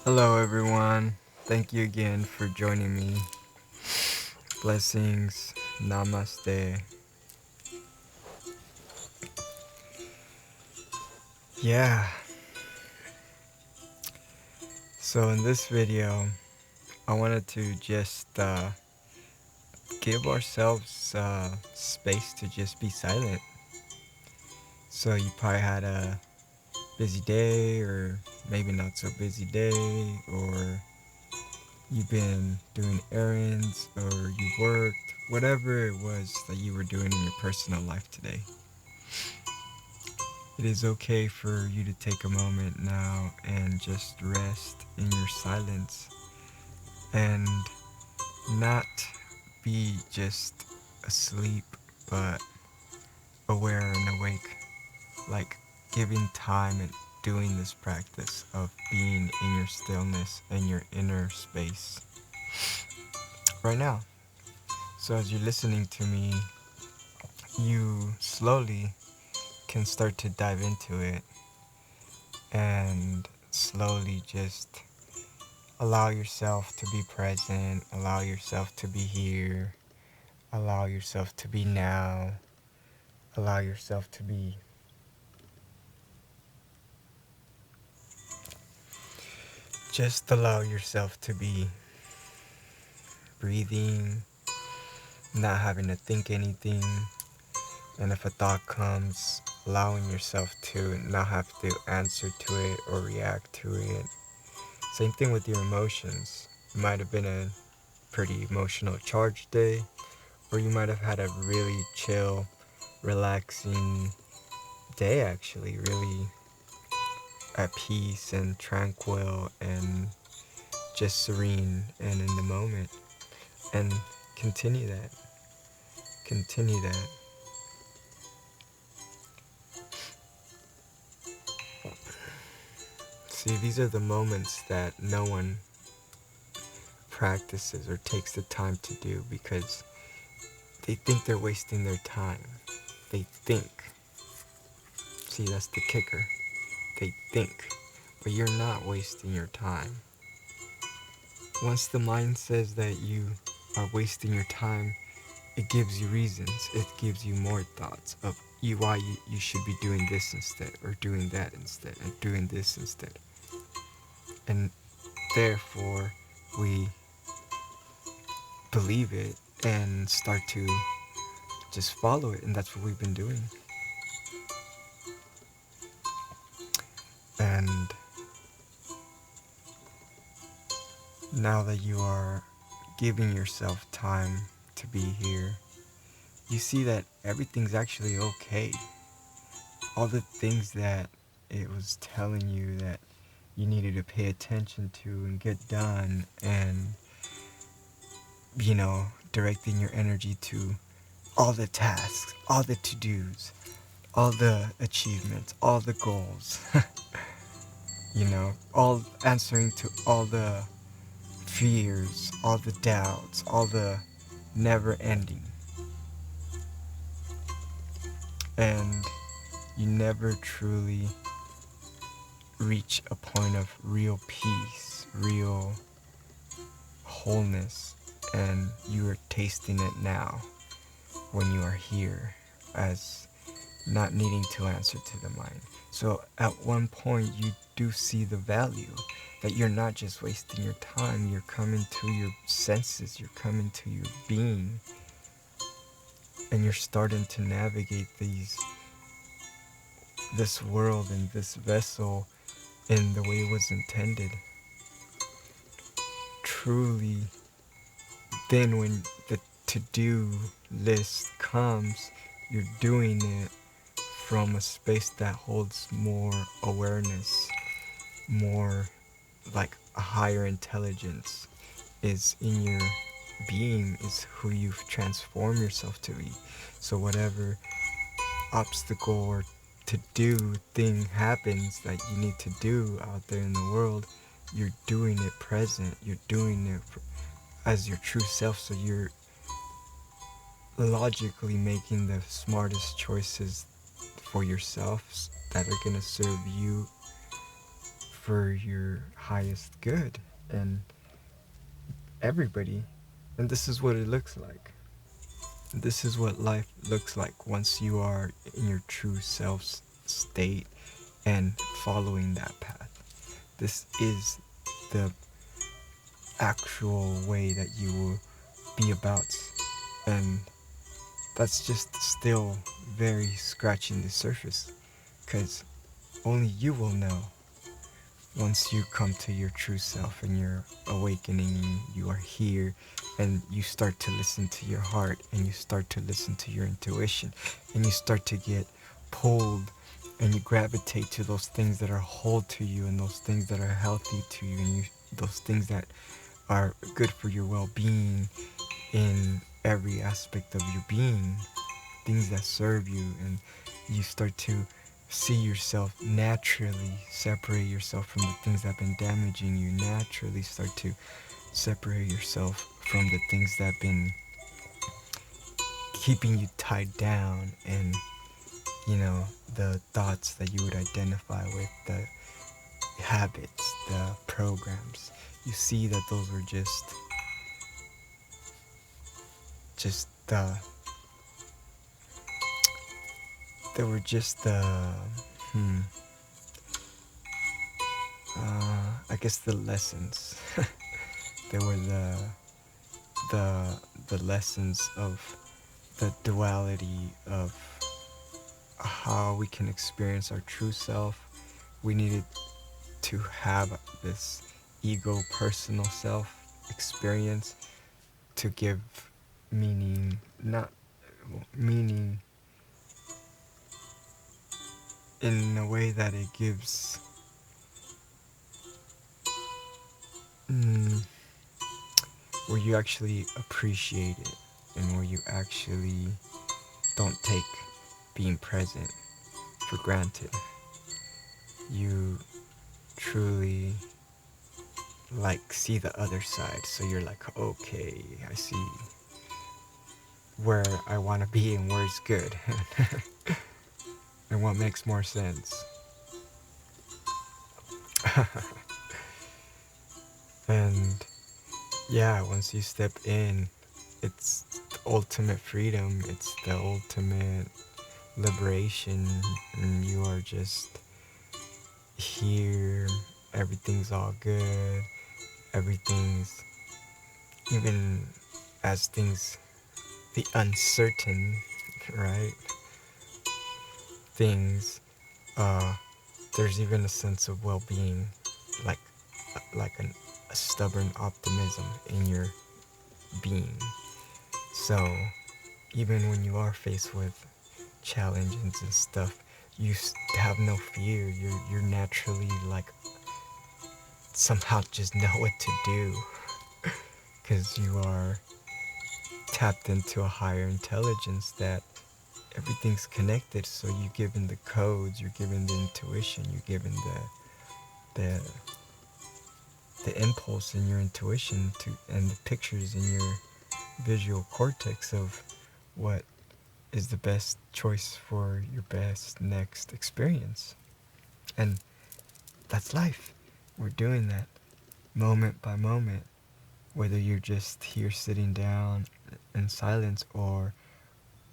Hello everyone, thank you again for joining me. Blessings, Namaste. Yeah, so in this video, I wanted to just give ourselves space to just be silent. So you probably had a busy day, or maybe not so busy day, or you've been doing errands, or you worked, whatever it was that you were doing in your personal life today. It is okay for you to take a moment now and just rest in your silence and not be just asleep, but aware and awake, like giving time and doing this practice of being in your stillness and your inner space right now. So as you're listening to me, you slowly can start to dive into it and slowly just allow yourself to be present, allow yourself to be here, allow yourself to be now, allow yourself to be. Just allow yourself to be breathing, not having to think anything, and if a thought comes, allowing yourself to not have to answer to it or react to it. Same thing with your emotions. It might have been a pretty emotional charged day, or you might have had a really chill, relaxing day, actually, really at peace and tranquil and just serene and in the moment. And continue that. Continue that. See, these are the moments that no one practices or takes the time to do because they think they're wasting their time. They think. See, that's the kicker. They think. But you're not wasting your time. Once the mind says that you are wasting your time, it gives you reasons. It gives you more thoughts of why you should be doing this instead, or doing that instead, and doing this instead. And therefore, we believe it and start to just follow it, and that's what we've been doing. And now that you are giving yourself time to be here, you see that everything's actually okay. All the things that it was telling you that you needed to pay attention to and get done, and directing your energy to all the tasks, all the to-dos, all the achievements, all the goals, all answering to all the fears, all the doubts, all the never ending. And you never truly reach a point of real peace, real wholeness, and you are tasting it now when you are here as not needing to answer to the mind. So at one point you do see the value that you're not just wasting your time, you're coming to your senses, you're coming to your being, and you're starting to navigate this world and this vessel in the way it was intended. Truly, then when the to-do list comes, you're doing it from a space that holds more awareness, more like a higher intelligence is in your being, is who you've transformed yourself to be. So whatever obstacle or to do thing happens that you need to do out there in the world, you're doing it present, you're doing it as your true self. So you're logically making the smartest choices for yourself that are going to serve you for your highest good and everybody. And this is what it looks like. This is what life looks like once you are in your true self's state and following that path. This is the actual way that you will be about. And that's just still very scratching the surface, because only you will know once you come to your true self and you're awakening, you are here, and you start to listen to your heart, and you start to listen to your intuition, and you start to get pulled and you gravitate to those things that are whole to you, and those things that are healthy to you, and those things that are good for your well-being in every aspect of your being, things that serve you. And you start to see yourself naturally separate yourself from the things that have been damaging you, naturally start to separate yourself from the things that have been keeping you tied down, and the thoughts that you would identify with, the habits, the programs. You see that those were just they were just I guess the lessons. They were the lessons of the duality of how we can experience our true self. We needed to have this ego personal self experience to give meaning, not meaning in a way that it gives where you actually appreciate it, and where you actually don't take being present for granted. You truly see the other side, so you're like, okay, I see where I want to be and where it's good and what makes more sense. And yeah, once you step in, it's the ultimate freedom, it's the ultimate liberation, and you are just here. Everything's all good, everything's, even as things, the uncertain, right, things, there's even a sense of well-being, like a stubborn optimism in your being. So even when you are faced with challenges and stuff, you have no fear. You're naturally somehow just know what to do, because you are tapped into a higher intelligence that everything's connected. So you're given the codes, you're given the intuition, you're given the impulse in your intuition and the pictures in your visual cortex of what is the best choice for your best next experience. And that's life. We're doing that moment by moment, whether you're just here sitting down in silence, or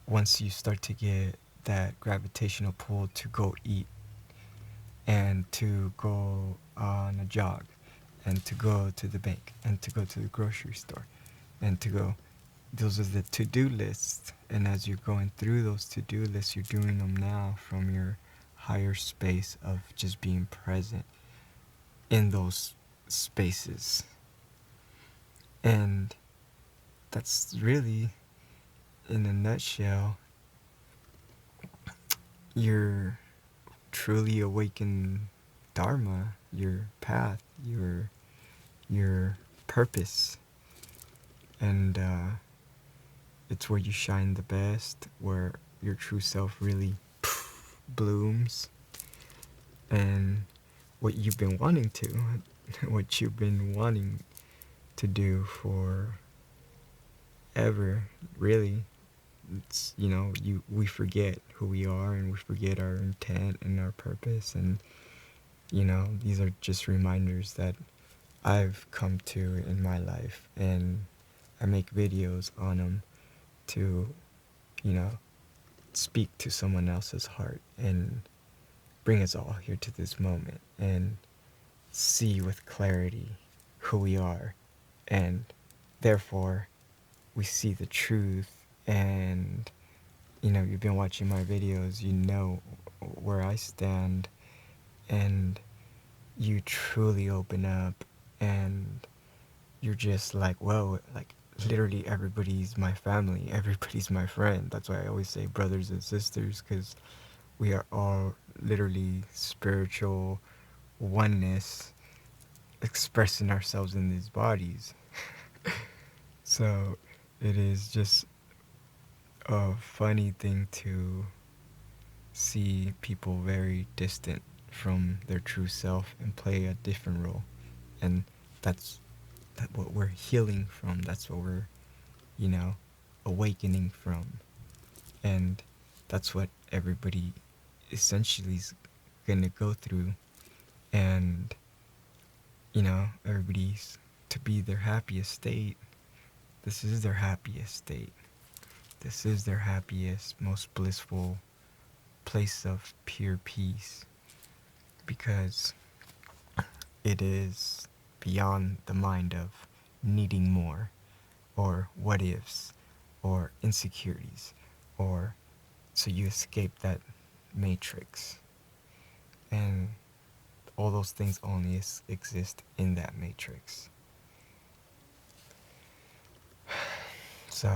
once you start to get that gravitational pull to go eat, and to go on a jog, and to go to the bank, and to go to the grocery store, and to go. Those are the to-do lists. And as you're going through those to-do lists, you're doing them now from your higher space of just being present in those spaces. And that's really, in a nutshell, you're truly awakened dharma, your path, your purpose. And it's where you shine the best, where your true self really blooms, and what you've been wanting to, what you've been wanting to do for ever, really. It's, we forget who we are, and we forget our intent and our purpose, and these are just reminders that I've come to in my life, and I make videos on them to, you know, speak to someone else's heart and bring us all here to this moment and see with clarity who we are, and therefore we see the truth. And you've been watching my videos, you know where I stand, and you truly open up, and you're just like, whoa, like literally everybody's my family, everybody's my friend. That's why I always say brothers and sisters, because we are all literally spiritual oneness expressing ourselves in these bodies. So it is just a funny thing to see people very distant from their true self and play a different role. And that's what we're healing from. That's what we're, awakening from. And that's what everybody essentially is gonna go through. And, everybody's to be their happiest state. This is their happiest state. This is their happiest, most blissful place of pure peace, because it is beyond the mind of needing more, or what ifs, or insecurities, or so you escape that matrix. And all those things only exist in that matrix. So,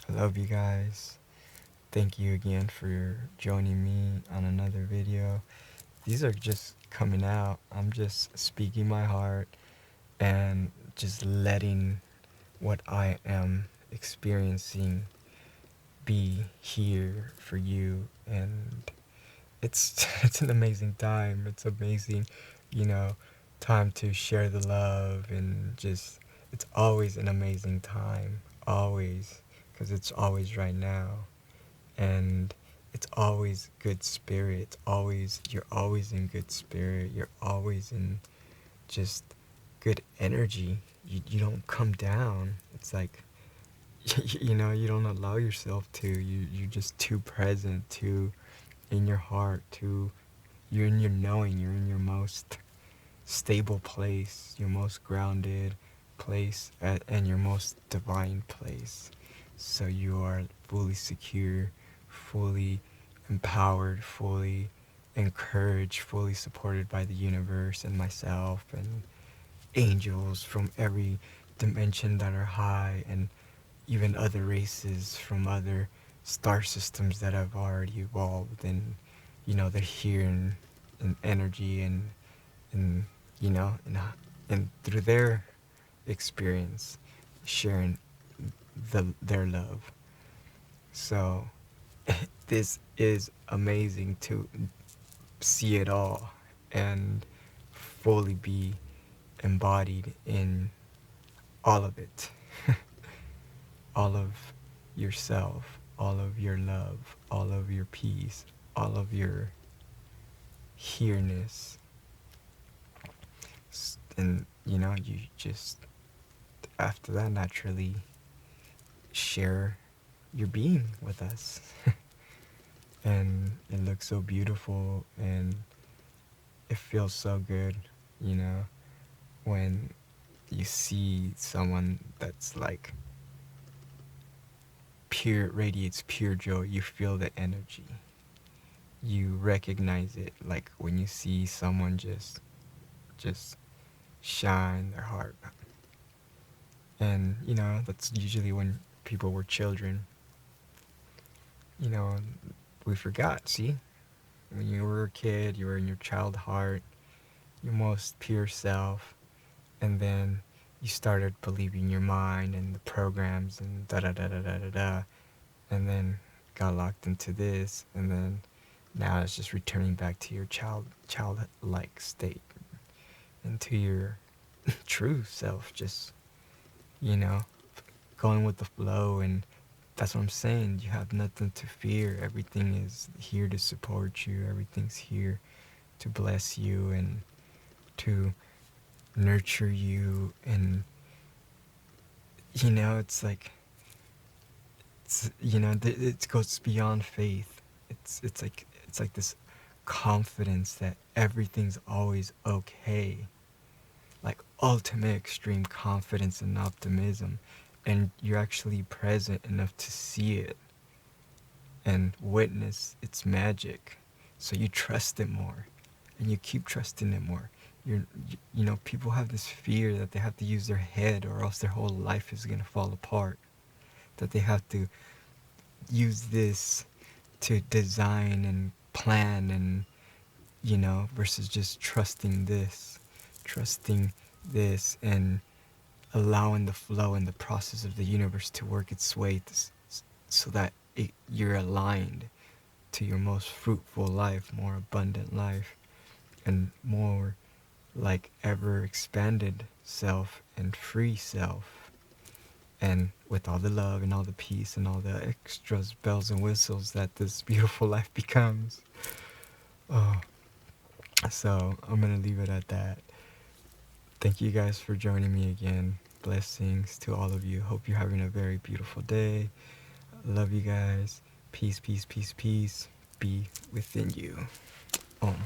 I love you guys. Thank you again for joining me on another video. These are just coming out. I'm just speaking my heart and just letting what I am experiencing be here for you. And it's an amazing time. It's amazing, time to share the love, and just, it's always an amazing time. Always. Because it's always right now. And it's always good spirit. You're always in good spirit. You're always in just good energy. You don't come down. It's like, you don't allow yourself to. You're just too present, too in your heart, you're in your knowing, you're in your most stable place, your most grounded place, and your most divine place. So you are fully secure, fully empowered, fully encouraged, fully supported by the universe and myself and angels from every dimension that are high, and even other races from other star systems that have already evolved, and they're here in energy, and and through their experience sharing their love. So this is amazing to see it all and fully be embodied in all of it. All of yourself, all of your love, all of your peace, all of your here-ness. And you just, after that, naturally share your being with us. And it looks so beautiful, and it feels so good, when you see someone that's like radiates pure joy. You feel the energy, you recognize it, like when you see someone just shine their heart. And that's usually when people were children. We forgot. See, when you were a kid, you were in your child heart, your most pure self, and then you started believing your mind and the programs and da da da da da da da, and then got locked into this, and then now it's just returning back to your childlike state, into your true self, just, you know, going with the flow. And that's what I'm saying. You have nothing to fear. Everything is here to support you. Everything's here to bless you and to nurture you. And, it's like, it goes beyond faith. It's like this confidence that everything's always okay, like ultimate extreme confidence and optimism, and you're actually present enough to see it and witness its magic, so you trust it more, and you keep trusting it more. People have this fear that they have to use their head or else their whole life is gonna fall apart, that they have to use this to design and plan, and versus just trusting this and allowing the flow and the process of the universe to work its way so that you're aligned to your most fruitful life, more abundant life, and more like ever expanded self and free self, and with all the love and all the peace and all the extras, bells and whistles that this beautiful life becomes. Oh, so I'm gonna leave it at that. Thank you guys for joining me again. Blessings to all of you. Hope you're having a very beautiful day. Love you guys. Peace, peace, peace, peace. Be within you. Om.